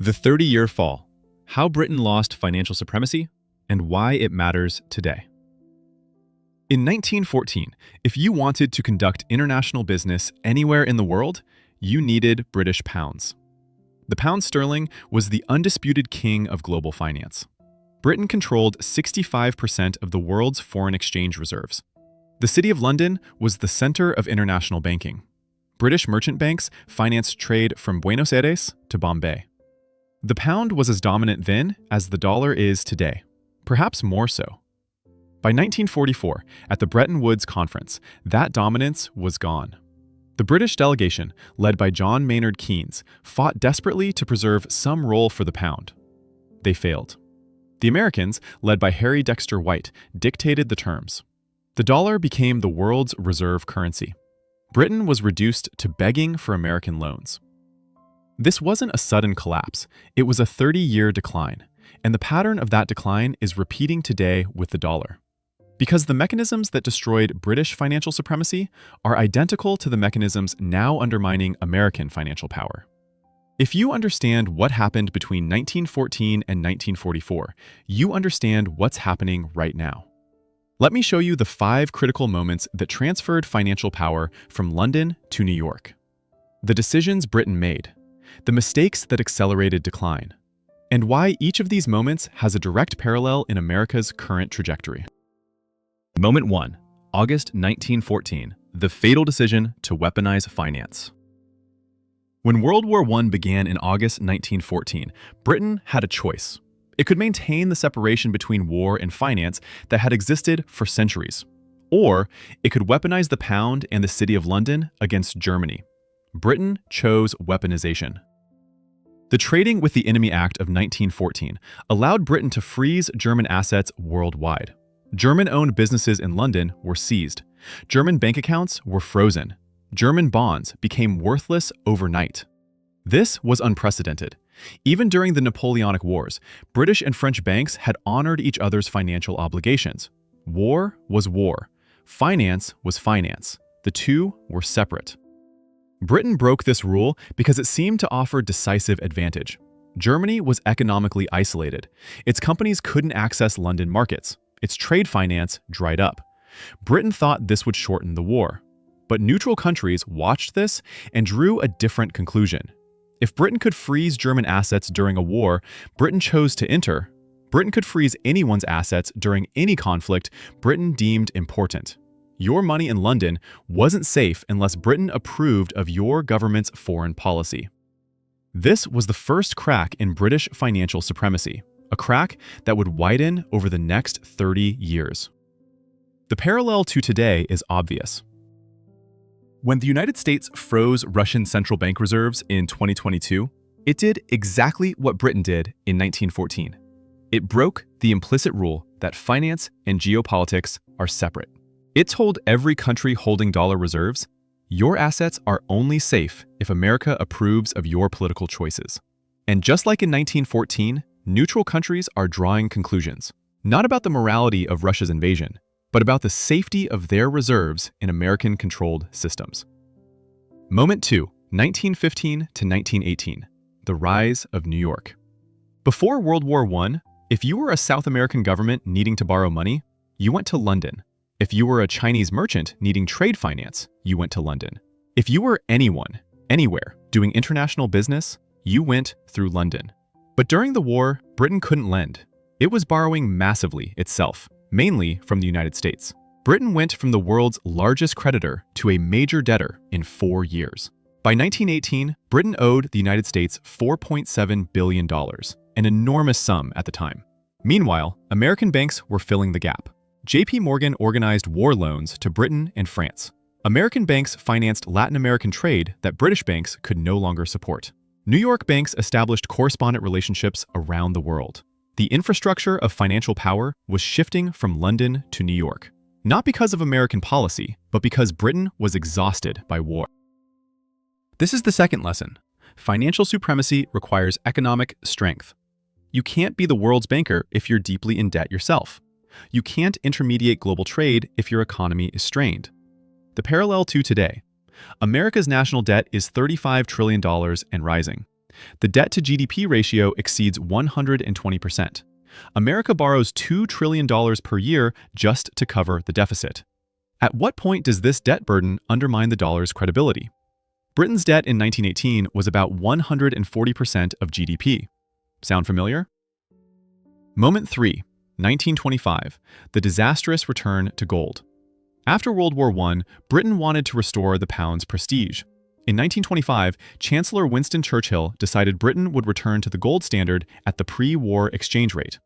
The 30-year fall. How Britain lost financial supremacy and why it matters today. In 1914, if you wanted to conduct international business anywhere in the world, you needed British pounds. The pound sterling was the undisputed king of global finance. Britain controlled 65% of the world's foreign exchange reserves. The City of London was the center of international banking. British merchant banks financed trade from Buenos Aires to Bombay. The pound was as dominant then as the dollar is today, perhaps more so. By 1944, at the Bretton Woods Conference, that dominance was gone. The British delegation, led by John Maynard Keynes, fought desperately to preserve some role for the pound. They failed. The Americans, led by Harry Dexter White, dictated the terms. The dollar became the world's reserve currency. Britain was reduced to begging for American loans. This wasn't a sudden collapse, it was a 30-year decline, and the pattern of that decline is repeating today with the dollar. Because the mechanisms that destroyed British financial supremacy are identical to the mechanisms now undermining American financial power. If you understand what happened between 1914 and 1944, you understand what's happening right now. Let me show you the 5 critical moments that transferred financial power from London to New York. The decisions Britain made, the mistakes that accelerated decline, and why each of these moments has a direct parallel in America's current trajectory. Moment 1. August 1914. The fatal decision to weaponize finance. When World War I began in August 1914, Britain had a choice. It could maintain the separation between war and finance that had existed for centuries, or it could weaponize the pound and the City of London against Germany. Britain chose weaponization. The Trading with the Enemy Act of 1914 allowed Britain to freeze German assets worldwide. German-owned businesses in London were seized. German bank accounts were frozen. German bonds became worthless overnight. This was unprecedented. Even during the Napoleonic Wars, British and French banks had honored each other's financial obligations. War was war. Finance was finance. The two were separate. Britain broke this rule because it seemed to offer decisive advantage. Germany was economically isolated. Its companies couldn't access London markets. Its trade finance dried up. Britain thought this would shorten the war. But neutral countries watched this and drew a different conclusion. If Britain could freeze German assets during a war Britain chose to enter, Britain could freeze anyone's assets during any conflict Britain deemed important. Your money in London wasn't safe unless Britain approved of your government's foreign policy. This was the first crack in British financial supremacy, a crack that would widen over the next 30 years. The parallel to today is obvious. When the United States froze Russian central bank reserves in 2022, it did exactly what Britain did in 1914. It broke the implicit rule that finance and geopolitics are separate. It told every country holding dollar reserves, your assets are only safe if America approves of your political choices. And just like in 1914, neutral countries are drawing conclusions, not about the morality of Russia's invasion, but about the safety of their reserves in American-controlled systems. Moment 2, 1915 to 1918, the rise of New York. Before World War I, if you were a South American government needing to borrow money, you went to London. If you were a Chinese merchant needing trade finance, you went to London. If you were anyone, anywhere, doing international business, you went through London. But during the war, Britain couldn't lend. It was borrowing massively itself, mainly from the United States. Britain went from the world's largest creditor to a major debtor in 4 years. By 1918, Britain owed the United States $4.7 billion, an enormous sum at the time. Meanwhile, American banks were filling the gap. JP Morgan organized war loans to Britain and France. American banks financed Latin American trade that British banks could no longer support. New York banks established correspondent relationships around the world. The infrastructure of financial power was shifting from London to New York, not because of American policy, but because Britain was exhausted by war. This is the second lesson. Financial supremacy requires economic strength. You can't be the world's banker if you're deeply in debt yourself. You can't intermediate global trade if your economy is strained. The parallel to today. America's national debt is $35 trillion and rising. The debt-to-GDP ratio exceeds 120%. America borrows $2 trillion per year just to cover the deficit. At what point does this debt burden undermine the dollar's credibility? Britain's debt in 1918 was about 140% of GDP. Sound familiar? Moment 3, 1925, the disastrous return to gold. After World War I, Britain wanted to restore the pound's prestige. In 1925, Chancellor Winston Churchill decided Britain would return to the gold standard at the pre-war exchange rate.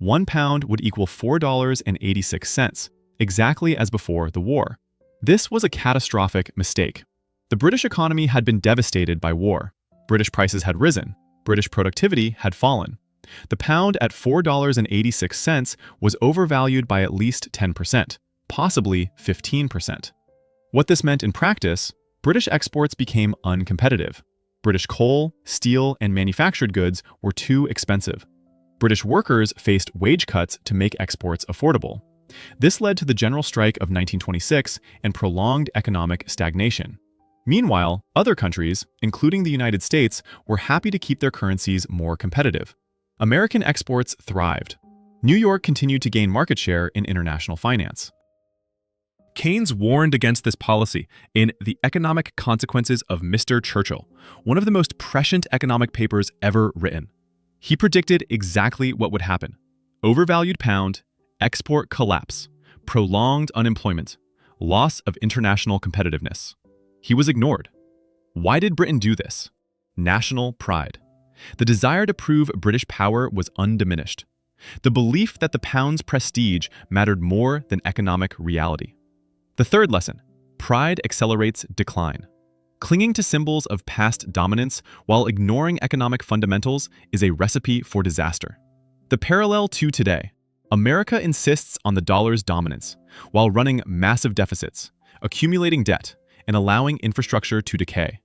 £1 would equal $4.86, exactly as before the war. This was a catastrophic mistake. The British economy had been devastated by war. British prices had risen. British productivity had fallen. The pound at $4.86 was overvalued by at least 10%, possibly 15%. What this meant in practice, British exports became uncompetitive. British coal, steel, and manufactured goods were too expensive. British workers faced wage cuts to make exports affordable. This led to the general strike of 1926 and prolonged economic stagnation. Meanwhile, other countries, including the United States, were happy to keep their currencies more competitive. American exports thrived. New York continued to gain market share in international finance. Keynes warned against this policy in The Economic Consequences of Mr. Churchill, one of the most prescient economic papers ever written. He predicted exactly what would happen: overvalued pound, export collapse, prolonged unemployment, loss of international competitiveness. He was ignored. Why did Britain do this? National pride. The desire to prove British power was undiminished. The belief that the pound's prestige mattered more than economic reality. The third lesson: pride accelerates decline. Clinging to symbols of past dominance while ignoring economic fundamentals is a recipe for disaster. The parallel to today: America insists on the dollar's dominance while running massive deficits, accumulating debt, and allowing infrastructure to decay.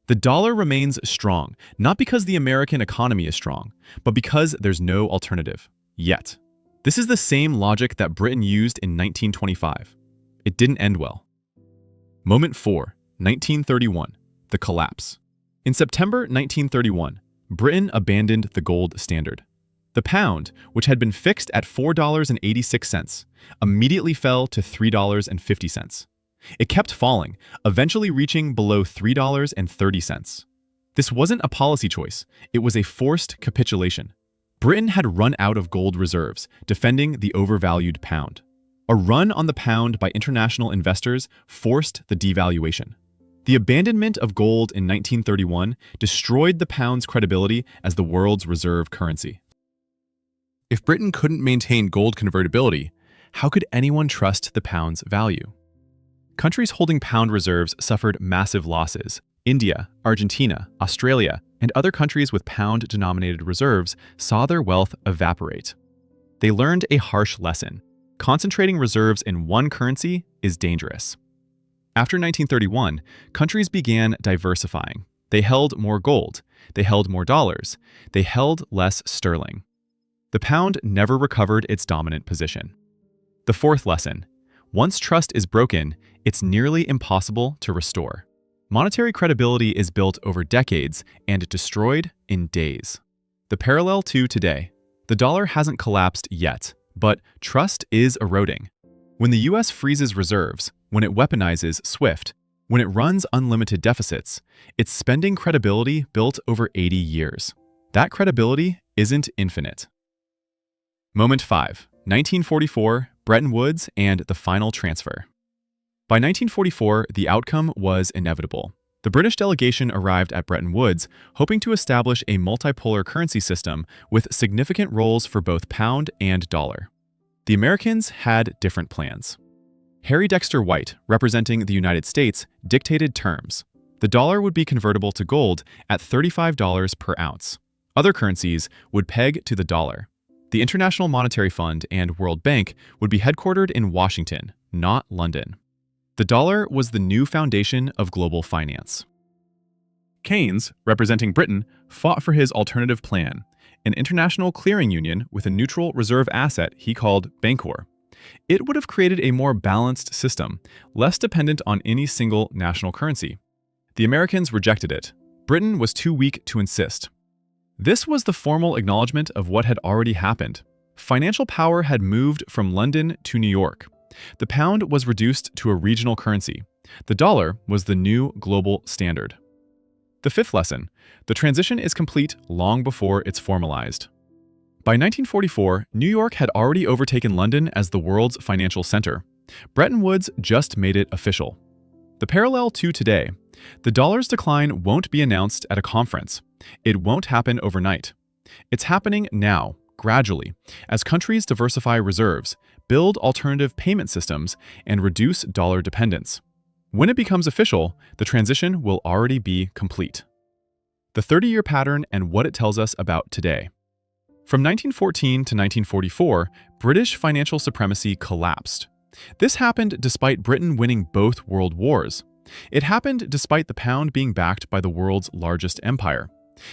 The dollar remains strong, not because the American economy is strong, but because there's no alternative. Yet. This is the same logic that Britain used in 1925. It didn't end well. Moment 4, 1931, the collapse. In September 1931, Britain abandoned the gold standard. The pound, which had been fixed at $4.86, immediately fell to $3.50. It kept falling, eventually reaching below $3.30. This wasn't a policy choice, it was a forced capitulation. Britain had run out of gold reserves, defending the overvalued pound. A run on the pound by international investors forced the devaluation. The abandonment of gold in 1931 destroyed the pound's credibility as the world's reserve currency. If Britain couldn't maintain gold convertibility, how could anyone trust the pound's value? Countries holding pound reserves suffered massive losses. India, Argentina, Australia, and other countries with pound-denominated reserves saw their wealth evaporate. They learned a harsh lesson. Concentrating reserves in one currency is dangerous. After 1931, countries began diversifying. They held more gold, they held more dollars, they held less sterling. The pound never recovered its dominant position. The fourth lesson: once trust is broken, it's nearly impossible to restore. Monetary credibility is built over decades and destroyed in days. The parallel to today: the dollar hasn't collapsed yet, but trust is eroding. When the US freezes reserves, when it weaponizes SWIFT, when it runs unlimited deficits, it's spending credibility built over 80 years. That credibility isn't infinite. Moment 5, 1944, Bretton Woods and the final transfer. By 1944, the outcome was inevitable. The British delegation arrived at Bretton Woods, hoping to establish a multipolar currency system with significant roles for both pound and dollar. The Americans had different plans. Harry Dexter White, representing the United States, dictated terms. The dollar would be convertible to gold at $35 per ounce. Other currencies would peg to the dollar. The International Monetary Fund and World Bank would be headquartered in Washington, not London. The dollar was the new foundation of global finance. Keynes, representing Britain, fought for his alternative plan, an international clearing union with a neutral reserve asset he called Bancor. It would have created a more balanced system, less dependent on any single national currency. The Americans rejected it. Britain was too weak to insist. This was the formal acknowledgement of what had already happened. Financial power had moved from London to New York. The pound was reduced to a regional currency. The dollar was the new global standard. The fifth lesson: the transition is complete long before it's formalized. By 1944, New York had already overtaken London as the world's financial center. Bretton Woods just made it official. The parallel to today: the dollar's decline won't be announced at a conference. It won't happen overnight. It's happening now, gradually, as countries diversify reserves, build alternative payment systems, and reduce dollar dependence. When it becomes official, the transition will already be complete. The 30-year pattern and what it tells us about today. From 1914 to 1944, British financial supremacy collapsed. This happened despite Britain winning both world wars. It happened despite the pound being backed by the world's largest empire.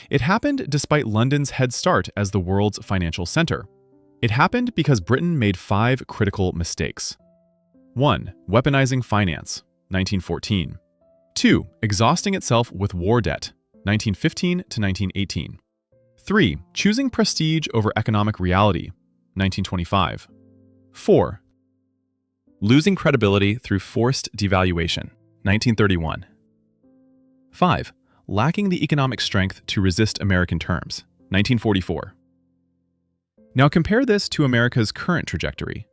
It happened despite London's head start as the world's financial center. It happened because Britain made 5 critical mistakes. 1. Weaponizing finance, 1914. 2. Exhausting itself with war debt, 1915 to 1918. 3. Choosing prestige over economic reality, 1925. 4. Losing credibility through forced devaluation, 1931. 5. Lacking the economic strength to resist American terms, 1944. Now compare this to America's current trajectory.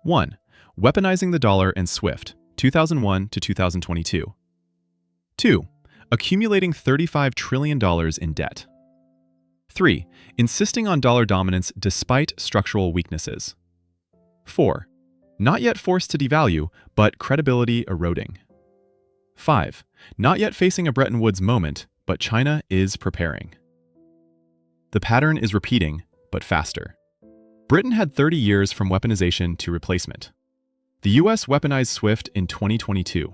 1. Weaponizing the dollar and SWIFT, 2001 to 2022. 2. Accumulating $35 trillion in debt. 3. Insisting on dollar dominance despite structural weaknesses. 4. Not yet forced to devalue, but credibility eroding. 5. Not yet facing a Bretton Woods moment, but China is preparing. The pattern is repeating, but faster. Britain had 30 years from weaponization to replacement. The US weaponized SWIFT in 2022.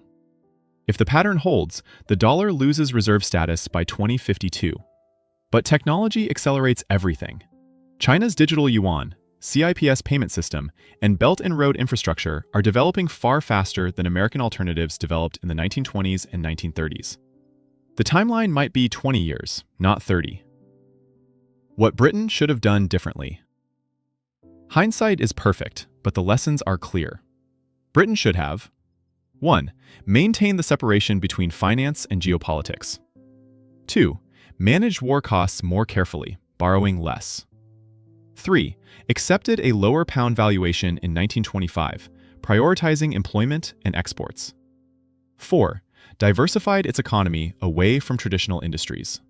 If the pattern holds, the dollar loses reserve status by 2052. But technology accelerates everything. China's digital yuan, CIPS payment system, and Belt and Road infrastructure are developing far faster than American alternatives developed in the 1920s and 1930s. The timeline might be 20 years, not 30. What Britain should have done differently. Hindsight is perfect, but the lessons are clear. Britain should have: 1. Maintain the separation between finance and geopolitics. 2. Manage war costs more carefully, borrowing less. 3. Accepted a lower pound valuation in 1925, prioritizing employment and exports. 4. Diversified its economy away from traditional industries.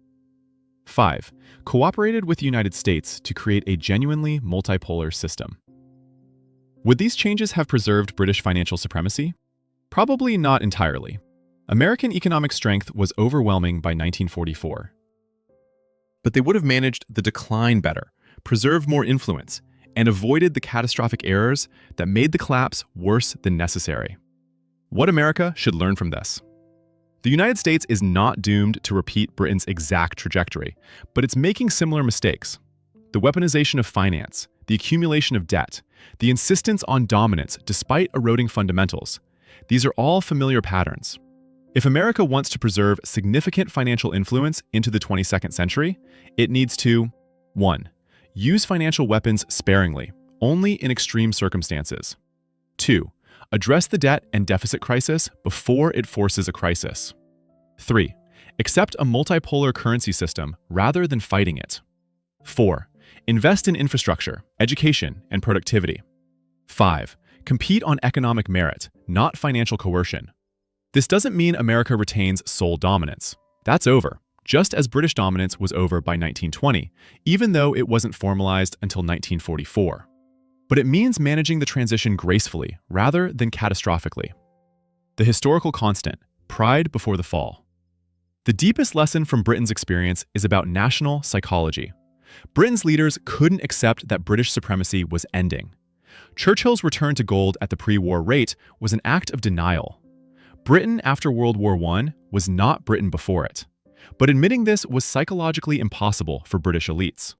5. Cooperated with the United States to create a genuinely multipolar system. Would these changes have preserved British financial supremacy? Probably not entirely. American economic strength was overwhelming by 1944. But they would have managed the decline better, preserved more influence, and avoided the catastrophic errors that made the collapse worse than necessary. What America should learn from this? The United States is not doomed to repeat Britain's exact trajectory, but it's making similar mistakes. The weaponization of finance, the accumulation of debt, the insistence on dominance despite eroding fundamentals. These are all familiar patterns. If America wants to preserve significant financial influence into the 22nd century, it needs to: 1. Use financial weapons sparingly, only in extreme circumstances. 2. Address the debt and deficit crisis before it forces a crisis. 3. Accept a multipolar currency system rather than fighting it. 4. Invest in infrastructure, education, and productivity. 5. Compete on economic merit, not financial coercion. This doesn't mean America retains sole dominance. That's over, just as British dominance was over by 1920, even though it wasn't formalized until 1944. But it means managing the transition gracefully rather than catastrophically. The historical constant: pride before the fall. The deepest lesson from Britain's experience is about national psychology. Britain's leaders couldn't accept that British supremacy was ending. Churchill's return to gold at the pre-war rate was an act of denial. Britain after World War I was not Britain before it. But admitting this was psychologically impossible for British elites.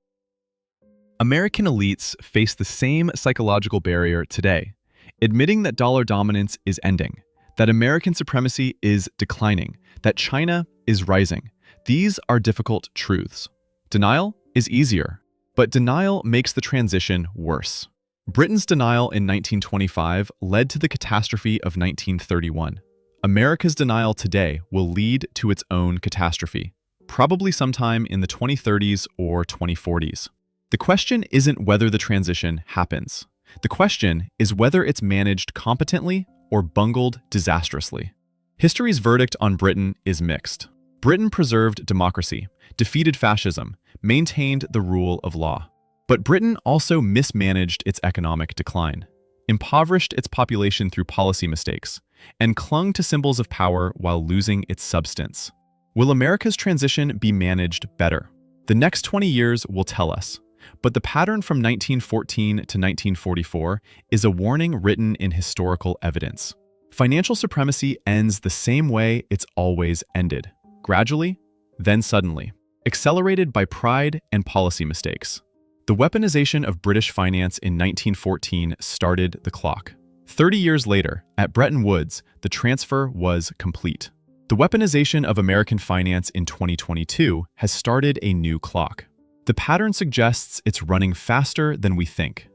American elites face the same psychological barrier today, admitting that dollar dominance is ending, that American supremacy is declining, that China is rising, These are difficult truths. Denial is easier, but denial makes the transition worse. Britain's denial in 1925 led to the catastrophe of 1931. America's denial today will lead to its own catastrophe, probably sometime in the 2030s or 2040s. The question isn't whether the transition happens. The question is whether it's managed competently or bungled disastrously. History's verdict on Britain is mixed. Britain preserved democracy, defeated fascism, maintained the rule of law. But Britain also mismanaged its economic decline, impoverished its population through policy mistakes, and clung to symbols of power while losing its substance. Will America's transition be managed better? The next 20 years will tell us, but the pattern from 1914 to 1944 is a warning written in historical evidence. Financial supremacy ends the same way it's always ended, gradually, then suddenly, accelerated by pride and policy mistakes. The weaponization of British finance in 1914 started the clock. 30 years later, at Bretton Woods, the transfer was complete. The weaponization of American finance in 2022 has started a new clock. The pattern suggests it's running faster than we think.